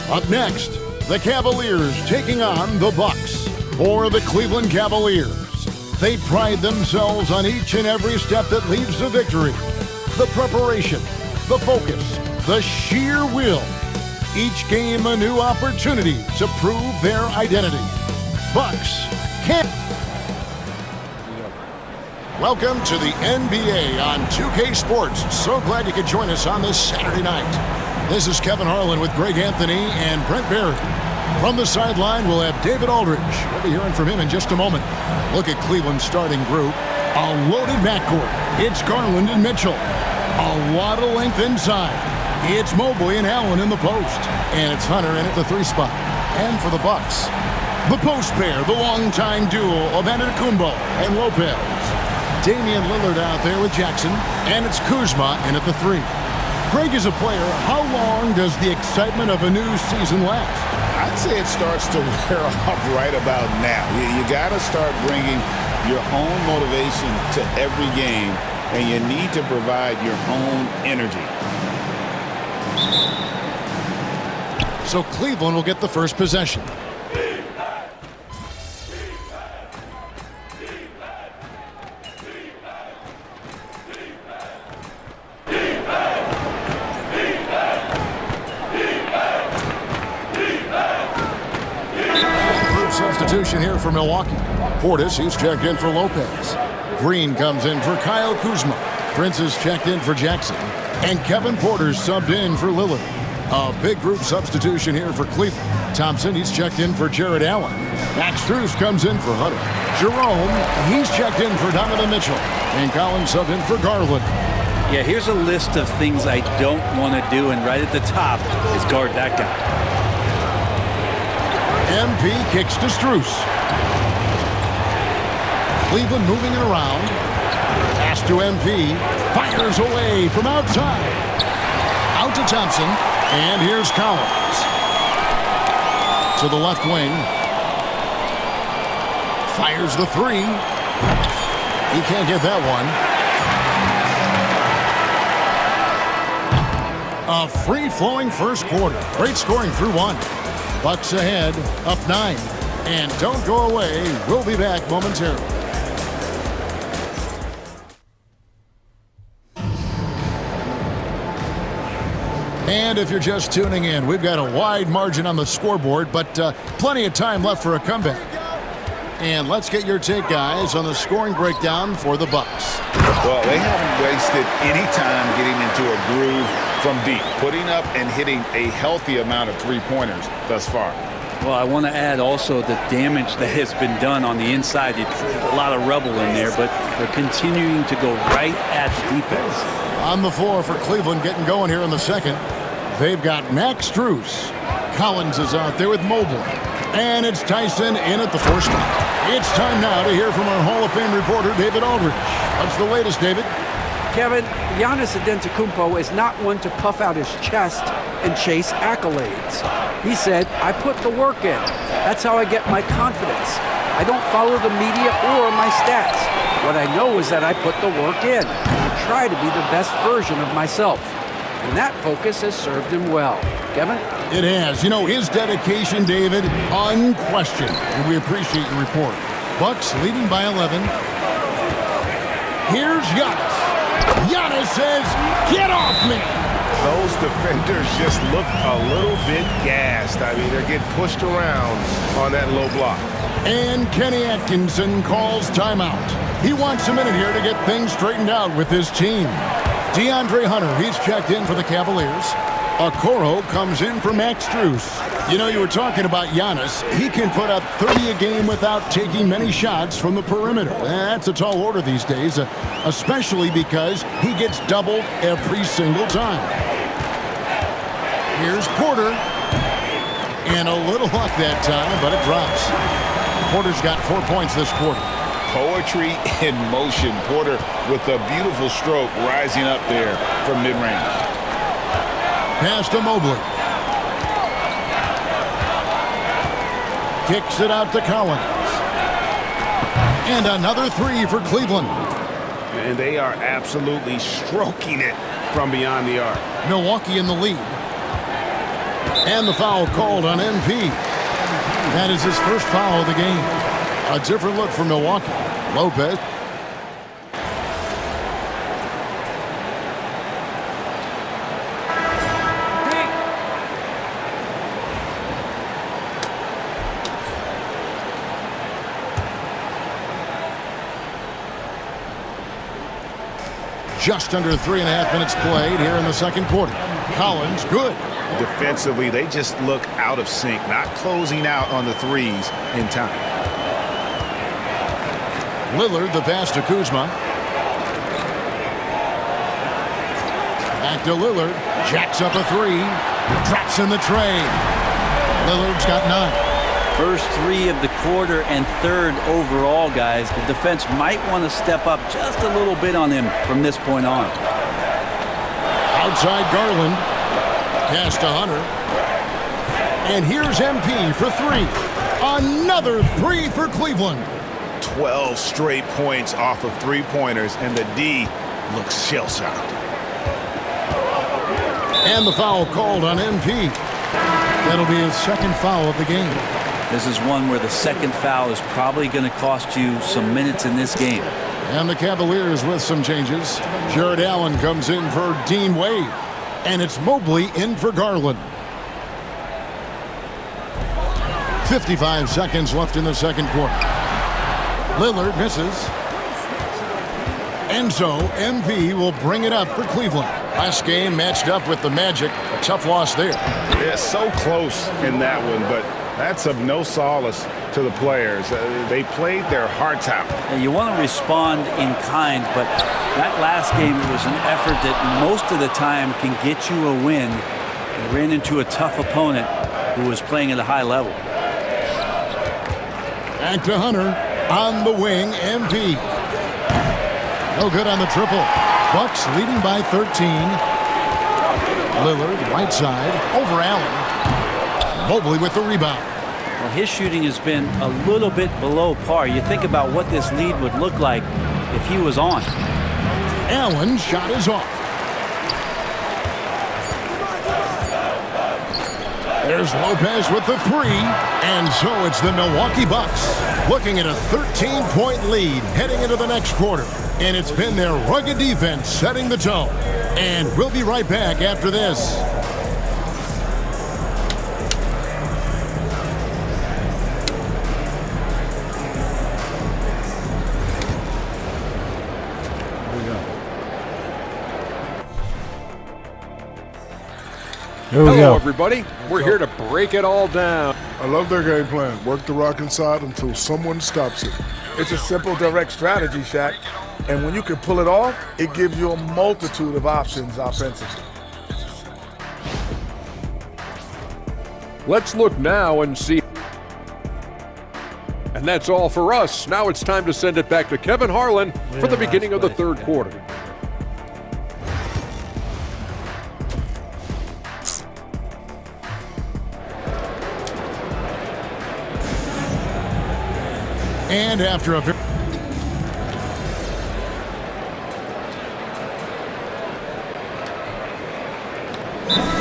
Up next, the Cavaliers taking on the Bucks. For the Cleveland Cavaliers, they pride themselves on each and every step that leads to victory. The preparation, the focus, the sheer will. Each game a new opportunity to prove their identity. Bucks can't. Welcome to the NBA on 2K Sports. So glad you could join us on this Saturday night. This is Kevin Harlan with Greg Anthony and Brent Barry. From the sideline, we'll have David Aldridge. We'll be hearing from him in just a moment. Look at Cleveland's starting group. A loaded backcourt. It's Garland and Mitchell. A lot of length inside. It's Mobley and Allen in the post. And it's Hunter in at the 3 spot. And for the Bucks, the post pair, the longtime duo of Antetokounmpo and Lopez. Damian Lillard out there with Jackson. And it's Kuzma in at the 3. Greg, is a player, how long does the excitement of a new season last? I'd say it starts to wear off right about now. You got to start bringing your own motivation to every game, and you need to provide your own energy. So Cleveland will get the first possession. Substitution here for Milwaukee. Portis, he's checked in for Lopez. Green comes in for Kyle Kuzma. Prince is checked in for Jackson. And Kevin Porter's subbed in for Lillard. A big group substitution here for Cleveland. Thompson, he's checked in for Jared Allen. Max Strus comes in for Hunter. Jerome, he's checked in for Donovan Mitchell. And Collins subbed in for Garland. Yeah, here's a list of things I don't want to do, and right at the top is guard that guy. MP kicks to Strus. Cleveland moving it around. Pass to MP. Fires away from outside. Out to Thompson. And here's Collins. To the left wing. Fires the 3. He can't get that one. A free-flowing first quarter. Great scoring through 1. Bucks ahead, up 9. And don't go away. We'll be back momentarily. And if you're just tuning in, we've got a wide margin on the scoreboard, but plenty of time left for a comeback. And let's get your take, guys, on the scoring breakdown for the Bucks. Well, they haven't wasted any time getting into a groove from deep, putting up and hitting a healthy amount of three-pointers thus far. Well, I want to add also the damage that has been done on the inside. It's a lot of rubble in there, but they're continuing to go right at the defense. On the floor for Cleveland getting going here in the second. They've got Max Strus. Collins is out there with Mobley. And it's Tyson in at the 4 spot. It's time now to hear from our Hall of Fame reporter, David Aldridge. What's the latest, David? Kevin, Giannis Antetokounmpo is not one to puff out his chest and chase accolades. He said, I put the work in. That's how I get my confidence. I don't follow the media or my stats. What I know is that I put the work in. I try to be the best version of myself. And that focus has served him well. Kevin? It has. You know, his dedication, David, unquestioned. And we appreciate your report. Bucks leading by 11. Here's Giannis. Giannis says, get off me! Those defenders just look a little bit gassed. I mean, they're getting pushed around on that low block. And Kenny Atkinson calls timeout. He wants a minute here to get things straightened out with his team. DeAndre Hunter, he's checked in for the Cavaliers. Okoro comes in for Max Strus. You know, you were talking about Giannis. He can put up 30 a game without taking many shots from the perimeter. That's a tall order these days, especially because he gets doubled every single time. Here's Porter. And a little luck that time, but it drops. Porter's got 4 points this quarter. Poetry in motion. Porter with a beautiful stroke rising up there from mid-range. Pass to Mobley. Kicks it out to Collins. And another three for Cleveland. And they are absolutely stroking it from beyond the arc. Milwaukee in the lead. And the foul called on MP. That is his first foul of the game. A different look for Milwaukee. Lopez. Just under 3.5 minutes played here in the second quarter. Collins, good. Defensively, they just look out of sync, not closing out on the threes in time. Lillard, the pass to Kuzma. Back to Lillard. Jacks up a three. Drops in the tray. Lillard's got 9. First three of the quarter and third overall, guys. The defense might want to step up just a little bit on him from this point on. Outside Garland. Pass to Hunter. And here's MP for 3. Another 3 for Cleveland. 12 straight points off of three-pointers, and the D looks shell-shocked. And the foul called on MP. That'll be his second foul of the game. This is one where the second foul is probably going to cost you some minutes in this game. And the Cavaliers with some changes. Jared Allen comes in for Dean Wade. And it's Mobley in for Garland. 55 seconds left in the second quarter. Lillard misses. And so MP will bring it up for Cleveland. Last game matched up with the Magic. A tough loss there. Yeah, so close in that one, but that's of no solace to the players. They played their hearts out. And you want to respond in kind, but that last game was an effort that most of the time can get you a win. You ran into a tough opponent who was playing at a high level. Back to Hunter. On the wing, MP. No good on the triple. Bucks leading by 13. Lillard, right side, over Allen. Mobley with the rebound. Well, his shooting has been a little bit below par. You think about what this lead would look like if he was on. Allen's shot is off. There's Lopez with the 3. And so it's the Milwaukee Bucks looking at a 13-point lead heading into the next quarter. And it's been their rugged defense setting the tone. And we'll be right back after this. Hello, everybody. We're here to break it all down. I love their game plan. Work the rock inside until someone stops it. It's a simple, direct strategy, Shaq. And when you can pull it off, it gives you a multitude of options offensively. Let's look now and see. And that's all for us. Now it's time to send it back to Kevin Harlan for the beginning of the third quarter. And after a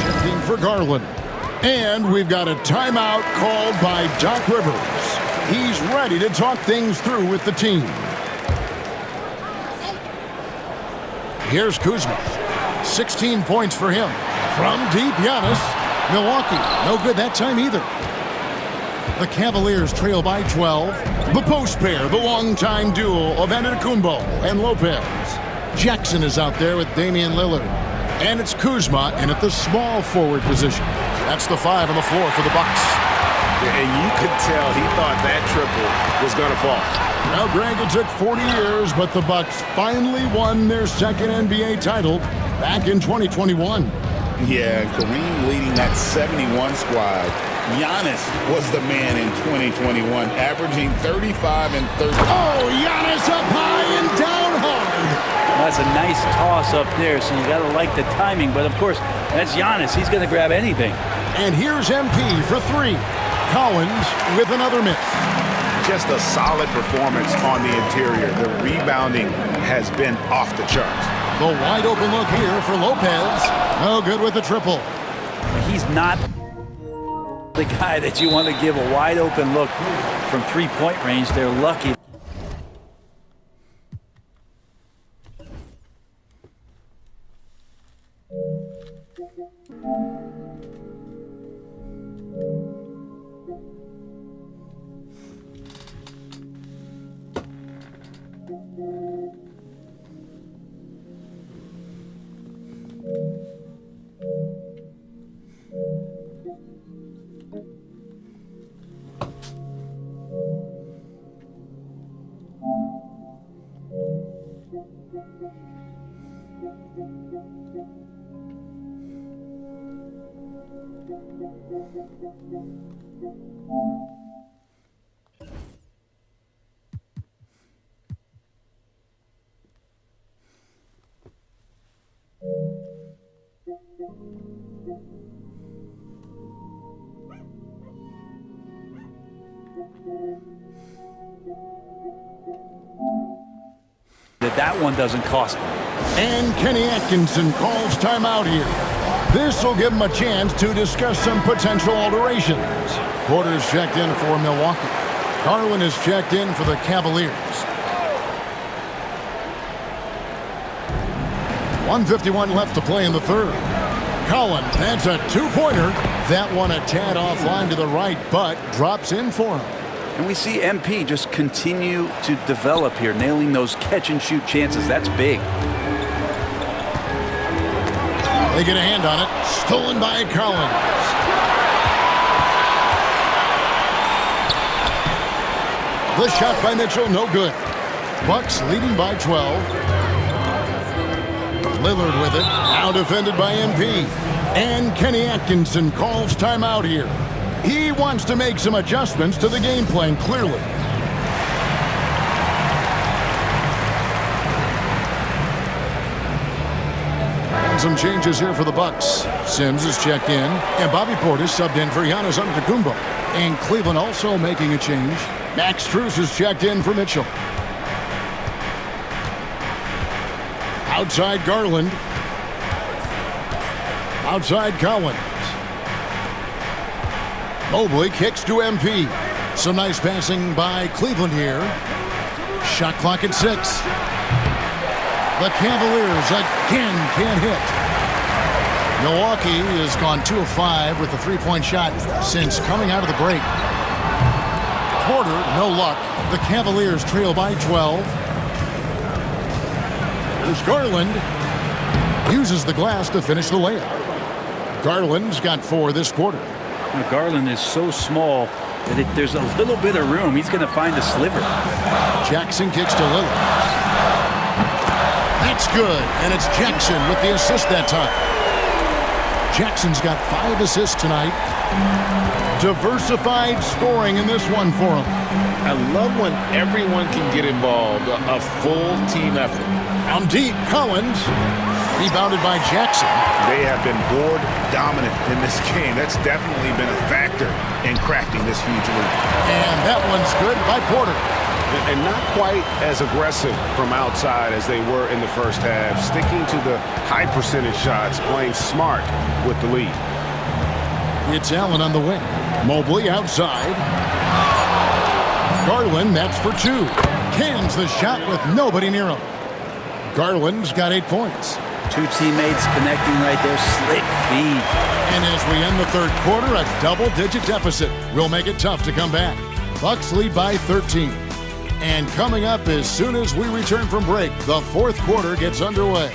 shifting for Garland. And we've got a timeout called by Doc Rivers. He's ready to talk things through with the team. Here's Kuzma. 16 points for him. From deep, Giannis. Milwaukee, no good that time either. The Cavaliers trail by 12. The post pair, the longtime duo of Antetokounmpo and Lopez. Jackson is out there with Damian Lillard. And it's Kuzma in at the small forward position. That's the 5 on the floor for the Bucks. And you could tell he thought that triple was going to fall. Now, Greg, it took 40 years, but the Bucks finally won their second NBA title back in 2021. Yeah, Kareem leading that 71 squad Giannis was the man in 2021, averaging 35 and 30. Oh, Giannis up high and down hard. That's a nice toss up there, so you got to like the timing. But, of course, that's Giannis. He's going to grab anything. And here's MP for three. Collins with another miss. Just a solid performance on the interior. The rebounding has been off the charts. The wide open look here for Lopez. No good with the triple. He's not the guy that you want to give a wide open look from three-point range. They're lucky. That one doesn't cost him. And Kenny Atkinson calls timeout here. This will give him a chance to discuss some potential alterations. Porter's checked in for Milwaukee. Garland is checked in for the Cavaliers. 1:51 left to play in the third. Collins, that's a two-pointer. That one a tad offline to the right, but drops in for him. And we see MP just continue to develop here, nailing those catch-and-shoot chances. That's big. They get a hand on it. Stolen by Collins. The shot by Mitchell, no good. Bucks leading by 12. Lillard with it. Now defended by MP. And Kenny Atkinson calls timeout here. He wants to make some adjustments to the game plan, clearly. And some changes here for the Bucks. Sims is checked in, and Bobby Portis subbed in for Giannis Antetokounmpo. And Cleveland also making a change. Max Strus is checked in for Mitchell. Outside Garland. Outside Collins. Mobley kicks to MP. Some nice passing by Cleveland here. Shot clock at 6. The Cavaliers again can't hit. Milwaukee has gone 2 of 5 with a three-point shot since coming out of the break. Porter, no luck. The Cavaliers trail by 12. Here's Garland. Uses the glass to finish the layup. Garland's got 4 this quarter. Now, Garland is so small that if there's a little bit of room, he's going to find a sliver. Jackson kicks to Lillard. That's good, and it's Jackson with the assist that time. Jackson's got 5 assists tonight. Diversified scoring in this one for him. I love when everyone can get involved, a full team effort. Down deep, Collins. Rebounded by Jackson. They have been board dominant in this game. That's definitely been a factor in crafting this huge lead. And that one's good by Porter. And not quite as aggressive from outside as they were in the first half, sticking to the high percentage shots, playing smart with the lead. It's Allen on the wing. Mobley outside. Garland, that's for 2. Cans the shot with nobody near him. Garland's got 8 points. 2 teammates connecting right there. Slick feed. And as we end the third quarter, a double-digit deficit will make it tough to come back. Bucks lead by 13. And coming up as soon as we return from break, the fourth quarter gets underway.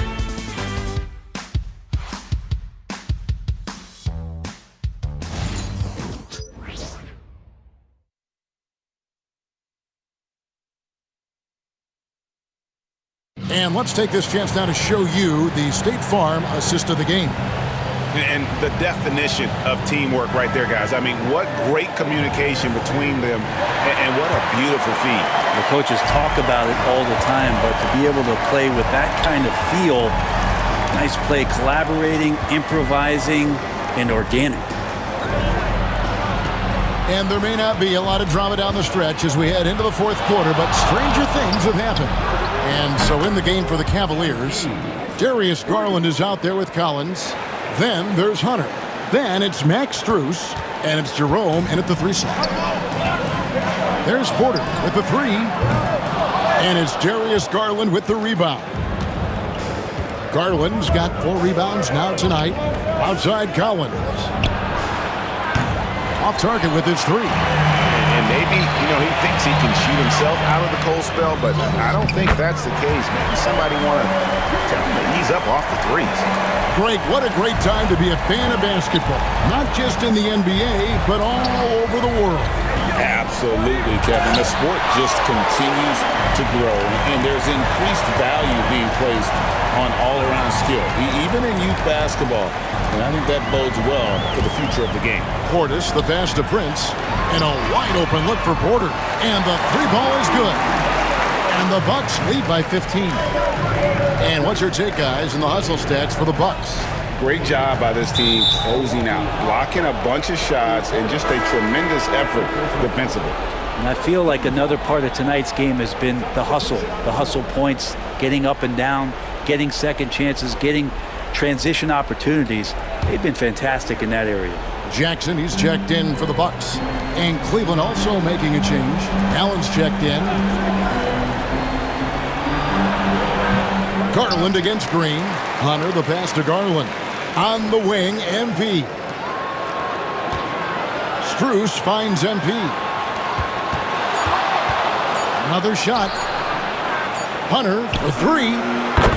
And let's take this chance now to show you the State Farm assist of the game. And the definition of teamwork right there, guys. I mean, what great communication between them, and what a beautiful feed. The coaches talk about it all the time, but to be able to play with that kind of feel, nice play, collaborating, improvising, and organic. And there may not be a lot of drama down the stretch as we head into the fourth quarter, but stranger things have happened. And so in the game for the Cavaliers, Darius Garland is out there with Collins. Then there's Hunter. Then it's Max Strus, and it's Jerome in at the 3 slot. There's Porter with the 3, and it's Darius Garland with the rebound. Garland's got 4 rebounds now tonight. Outside Collins. Off target with his 3. And maybe, he thinks he can shoot himself out of the cold spell, but I don't think that's the case, man. Somebody want to tell him to ease up off the 3s. Greg, what a great time to be a fan of basketball. Not just in the NBA, but all over the world. Absolutely, Kevin. The sport just continues to grow, and there's increased value being placed on all-around skill, even in youth basketball. And I think that bodes well for the future of the game. Portis, the pass to Prince, and a wide-open look for Porter. And the 3 ball is good. And the Bucks lead by 15. And what's your take, guys, in the hustle stats for the Bucks? Great job by this team closing out, blocking a bunch of shots, and just a tremendous effort defensively. And I feel like another part of tonight's game has been the hustle points, getting up and down, getting second chances, getting transition opportunities. They've been fantastic in that area. Jackson, he's checked in for the Bucks. And Cleveland also making a change. Allen's checked in. Garland against Green. Hunter, the pass to Garland. On the wing, MP. Strus finds MP. Another shot. Hunter, the 3.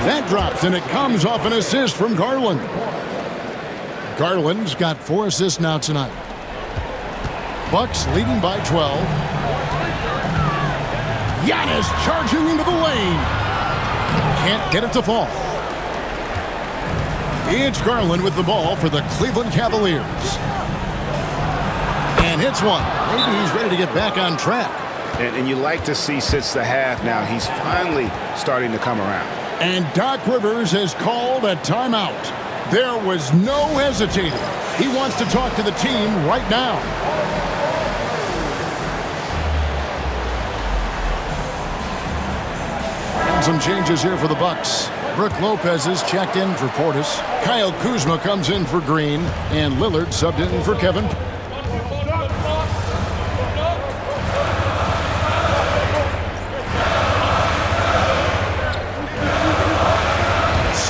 That drops, and it comes off an assist from Garland. Garland's got 4 assists now tonight. Bucks leading by 12. Giannis charging into the lane. Can't get it to fall. It's Garland with the ball for the Cleveland Cavaliers. And hits one. Maybe he's ready to get back on track. And you like to see since the half now, he's finally starting to come around. And Doc Rivers has called a timeout. There was no hesitating. He wants to talk to the team right now. And some changes here for the Bucks. Brook Lopez is checked in for Portis. Kyle Kuzma comes in for Green. And Lillard subbed in for Kevin.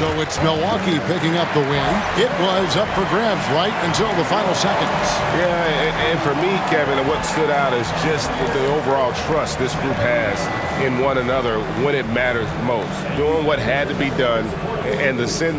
So it's Milwaukee picking up the win. It was up for grabs right until the final seconds. Yeah, and for me, Kevin, what stood out is just the overall trust this group has in one another when it matters most. Doing what had to be done and to send the